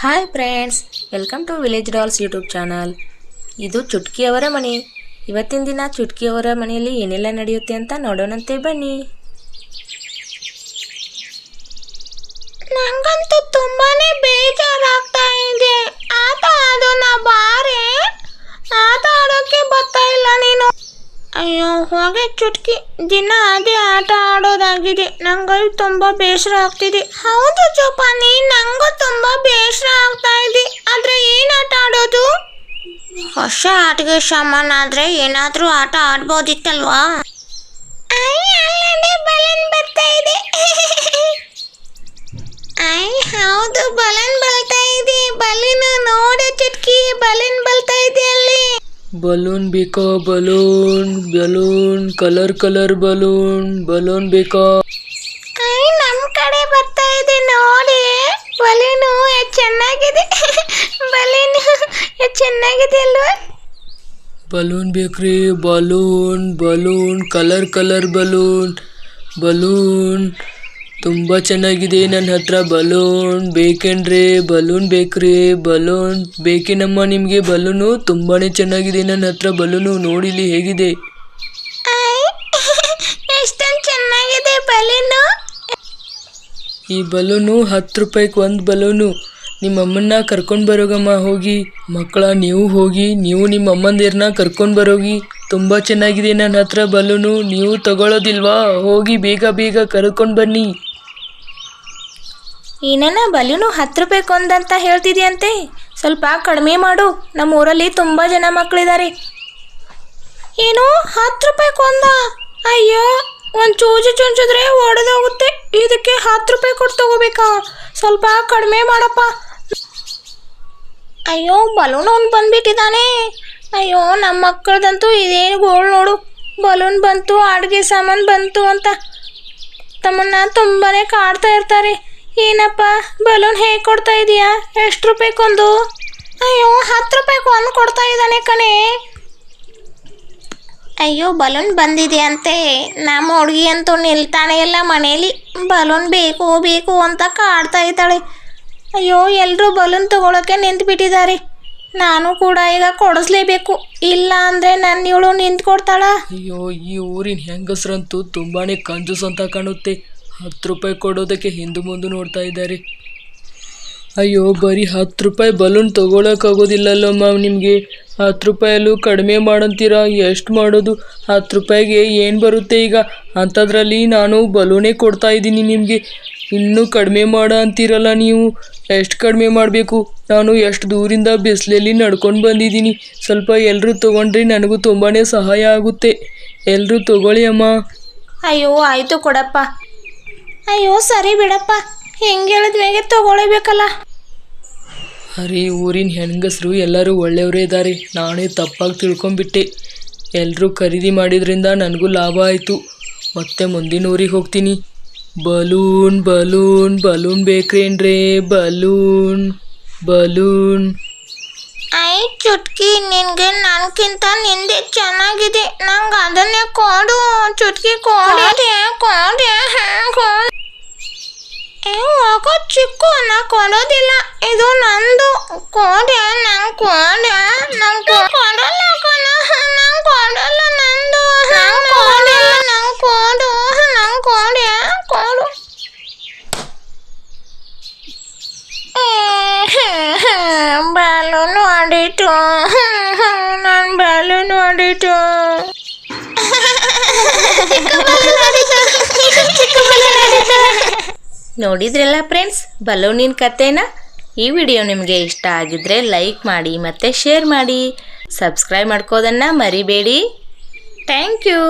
Hi friends, welcome to village dolls YouTube channel. ಇದು ಚುಟ್ಕಿಯವರ ಮನೆ. ಇವತ್ತಿನ ದಿನ ಚುಟ್ಕಿಯವರ ಮನೆಯಲ್ಲಿ ಏನೆಲ್ಲ ನಡೆಯುತ್ತೆ ಅಂತ ನೋಡೋಣಂತೆ ಬನ್ನಿ. ನಂಗಂತೂ ತುಂಬಾನೇ ಬೇಜಾರಾಗ್ತಾ ಇದೆ. ಆಟ ಆಡೋಣ ಬಾರೆ. ಆಟ ಆಡೋಕೆ ಬರ್ತಾ ಇಲ್ಲ ನೀನು. ಅಯ್ಯೋ ಹೋಗೆ ಚುಟ್ಕಿ, ದಿನ ಅದೇ ಆಟ ಆಡೋದಾಗಿದೆ. ನಂಗೆ ತುಂಬಾ ಬೇಸರ ಆಗ್ತಿದೆ. ಹೌದು ಜೋಪಾನಿ, ನಂಗೂ ತುಂಬಾ ಬೇಸರ ಆಗ್ತಾ ಇದೆ. ಆದ್ರೆ ಏನ್ ಆಟ ಆಡೋದು? ಹೊಸ ಆಟಗೆ ಸಾಮಾನಾದ್ರೆ ಏನಾದ್ರೂ ಆಟ ಆಡ್ಬೋದಿತ್ತಲ್ವಾ? ಬಲೂನ್ ಬರ್ತಾ ಇದೆ. ಹೌದು, ಬಲೂನ್ ಬರ್ತಾ ಇದೆ. ಬಲೂನ್ ನೋಡು ಚುಟ್ಕಿ, ಬಲೂನ್ ಬರ್ತಾ ಇದೆ ಅಲ್ಲಿ. ಬಲೂನ್ ಬೇಕಾ? ಬಲೂನ್ ಕಲರ್ ಬಲೂನ್ ಬೇಕಾ? ನಮ್ ಕಡೆ ಬರ್ತಾ ಇದೆ ನೋಡಿ. ಬಲೂನು ಎಷ್ಟು ಚೆನ್ನಾಗಿದೆ. ಬಲೂನು ಎಷ್ಟು ಚೆನ್ನಾಗಿದೆ ಅಲ್ವಾ? ಬಲೂನ್ ಬೇಕ್ರಿ. ಬಲೂನ್ ಕಲರ್ ಬಲೂನ್ ತುಂಬ ಚೆನ್ನಾಗಿದೆ. ನನ್ನ ಹತ್ರ ಬಲೂನ್ ಬೇಕೇನ್ರಿ? ಬಲೂನ್ ಬೇಕ್ರಿ. ಬಲೂನ್ ಬೇಕೇನಮ್ಮ ನಿಮಗೆ? ಬಲೂನು ತುಂಬಾ ಚೆನ್ನಾಗಿದೆ ನನ್ನ ಹತ್ರ. ಬಲೂನು ನೋಡಿಲಿ ಹೇಗಿದೆ. ಎಷ್ಟೊಂದು ಚೆನ್ನಾಗಿದೆ ಬಲೂನು. ಈ ಬಲೂನು 10 ರೂಪಾಯಿಗೆ ಒಂದು ಬಲೂನು. ನಿಮ್ಮಮ್ಮನ್ನ ಕರ್ಕೊಂಡು ಬರೋಗಮ್ಮ ಹೋಗಿ. ಮಕ್ಕಳ ನೀವು ಹೋಗಿ, ನೀವು ನಿಮ್ಮ ಅಮ್ಮಂದಿರನ್ನ ಕರ್ಕೊಂಡು ಬರೋಗಿ. ತುಂಬ ಚೆನ್ನಾಗಿದೆ ನನ್ನ ಹತ್ರ ಬಲೂನು. ನೀವು ತಗೊಳ್ಳೋದಿಲ್ವಾ? ಹೋಗಿ ಬೇಗ ಕರ್ಕೊಂಡು ಬನ್ನಿ. ಏನನ್ನ ಬಲೂನು 10 ರೂಪಾಯಿಗೆ ಒಂದಂತ ಹೇಳ್ತಿದ್ಯಂತೆ? ಸ್ವಲ್ಪ ಕಡಿಮೆ ಮಾಡು. ನಮ್ಮ ಊರಲ್ಲಿ ತುಂಬ ಜನ ಮಕ್ಕಳಿದ್ದಾರೆ. ಏನು 10 ರೂಪಾಯಿಗೆ ಒಂದ? ಅಯ್ಯೋ, ಒಂದು ಚುಂಚಿದ್ರೆ ಒಡೆದೋಗುತ್ತೆ. ಇದಕ್ಕೆ 10 ರೂಪಾಯಿ ಕೊಟ್ಟು ತಗೋಬೇಕಾ? ಸ್ವಲ್ಪ ಕಡಿಮೆ ಮಾಡಪ್ಪ. ಅಯ್ಯೋ, ಬಲೂನ್ ಅವ್ನು ಬಂದ್ಬಿಟ್ಟಿದ್ದಾನೆ. ಅಯ್ಯೋ, ನಮ್ಮ ಮಕ್ಕಳದಂತೂ ಇದೇನು ಗೋಳು ನೋಡು. ಬಲೂನ್ ಬಂತು, ಅಡುಗೆ ಸಾಮಾನು ಬಂತು ಅಂತ ತಮ್ಮನ್ನ ತುಂಬಾ ಕಾಡ್ತಾ ಇರ್ತಾರೆ. ಏನಪ್ಪ ಬಲೂನ್ ಹೇಗೆ ಕೊಡ್ತಾ ಇದೀಯಾ? ಎಷ್ಟು ರೂಪಾಯಿಗೊಂದು? ಅಯ್ಯೋ, 10 ರೂಪಾಯಿಗೆ ಒಂದು ಕೊಡ್ತಾ ಇದ್ದಾನೆ ಕಣೆ. ಅಯ್ಯೋ, ಬಲೂನ್ ಬಂದಿದೆ ಅಂತೆ. ನಮ್ಮ ಹುಡುಗಿ ಅಂತೂ ನಿಲ್ತಾನೆ ಇಲ್ಲ ಮನೇಲಿ. ಬಲೂನ್ ಬೇಕು ಅಂತ ಕಾಡ್ತಾ ಇದ್ದಾಳೆ. ಅಯ್ಯೋ, ಎಲ್ಲರೂ ಬಲೂನ್ ತಗೊಳಕ್ಕೆ ನಿಂತುಬಿಟ್ಟಿದ್ದಾರೆ. ನಾನು ಕೂಡ ಈಗ ಕೊಡಿಸ್ಲೇಬೇಕು. ಇಲ್ಲ ಅಂದರೆ ನನ್ನ ಇವಳು ನಿಂತ್ಕೊಡ್ತಾಳ. ಅಯ್ಯೋ, ಈ ಊರಿನ ಹೆಂಗಸ್ರಂತೂ ತುಂಬಾ ಕಂಜೂಸ್ ಅಂತ ಕಾಣುತ್ತೆ. 10 ರೂಪಾಯಿ ಕೊಡೋದಕ್ಕೆ ಹಿಂದೆ ಮುಂದೆ ನೋಡ್ತಾ ಇದ್ದಾರೆ. ಅಯ್ಯೋ, ಬರೀ 10 ರೂಪಾಯಿ ಬಲೂನ್ ತೊಗೊಳಕ್ಕಾಗೋದಿಲ್ಲಲ್ಲಮ್ಮ ನಿಮಗೆ. 10 ರೂಪಾಯಲ್ಲೂ ಕಡಿಮೆ ಮಾಡಂತೀರಾ? ಎಷ್ಟು ಮಾಡೋದು? 10 ರೂಪಾಯಿಗೆ ಏನು ಬರುತ್ತೆ ಈಗ? ಅಂಥದ್ರಲ್ಲಿ ನಾನು ಬಲೂನೇ ಕೊಡ್ತಾ ಇದ್ದೀನಿ ನಿಮಗೆ. ಇನ್ನೂ ಕಡಿಮೆ ಮಾಡ ಅಂತೀರಲ್ಲ ನೀವು. ಎಷ್ಟು ಕಡಿಮೆ ಮಾಡಬೇಕು? ನಾನು ಎಷ್ಟು ದೂರಿಂದ ಬಿಸಿಲಲ್ಲಿ ನಡ್ಕೊಂಡು ಬಂದಿದ್ದೀನಿ. ಸ್ವಲ್ಪ ಎಲ್ಲರೂ ತೊಗೊಂಡ್ರೆ ನನಗೂ ತುಂಬಾ ಸಹಾಯ ಆಗುತ್ತೆ. ಎಲ್ಲರೂ ತೊಗೊಳ್ಳಿ ಅಮ್ಮ. ಅಯ್ಯೋ, ಆಯಿತು ಕೊಡಪ್ಪ. ಅಯ್ಯೋ, ಸರಿ ಬಿಡಪ್ಪ. ಹೆಂಗೆ ಹೇಳಿದ್ಮೇಲೆ ತಗೊಳ್ಳೇಬೇಕಲ್ಲ. ಅರೆ, ಊರಿನ ಹೆಂಗಸರು ಎಲ್ಲರೂ ಒಳ್ಳೆಯವರೇ ಇದ್ದಾರೆ. ನಾನೇ ತಪ್ಪಾಗಿ ತಿಳ್ಕೊಂಬಿಟ್ಟೆ. ಎಲ್ಲರೂ ಖರೀದಿ ಮಾಡಿದ್ರಿಂದ ನನಗೂ ಲಾಭ ಆಯಿತು. ಮತ್ತೆ ಮುಂದಿನ ಊರಿಗೆ ಹೋಗ್ತೀನಿ. ಬಲೂನ್ ಬೇಕ್ರೇನ್ರೇ? ಬಲೂನ್ ಐ ಚುಟ್ಕಿ, ನಿನಗೆ ನನಗಿಂತ ನಿಂದೆ ಚೆನ್ನಾಗಿದೆ. ನಂಗೆ ಅದನ್ನೇ ಕೊಡು ಚುಟ್ಕಿ. ಕೊಡೆ ಹೋಗೋ ಚಿಕ್ಕು, ನಾ ಕೊಡೋದಿಲ್ಲ. ಇದು ನಂದು. ಕೊಡೆ, ನಂಗೆ ಕೊಡಲ್ಲ ಕಣ. ನಂಗೆ ಕೊಡಲ್ಲ, ನಂದು. ನಂಗೆ ಕೊಡು. ಬಲೂನ್ ಹೊಡಿತು. ನನ್ನ ಬಲೂನ್ ಹೊಡಿತು. ನೋಡಿದ್ರಲ್ಲ ಫ್ರೆಂಡ್ಸ್ ಬಲೂನಿನ ಕಥೆನ. ಈ ವಿಡಿಯೋ ನಿಮಗೆ ಇಷ್ಟ ಆಗಿದ್ರೆ ಲೈಕ್ ಮಾಡಿ ಮತ್ತು ಶೇರ್ ಮಾಡಿ. ಸಬ್ಸ್ಕ್ರೈಬ್ ಮಾಡ್ಕೋದನ್ನು ಮರಿಬೇಡಿ. Thank you.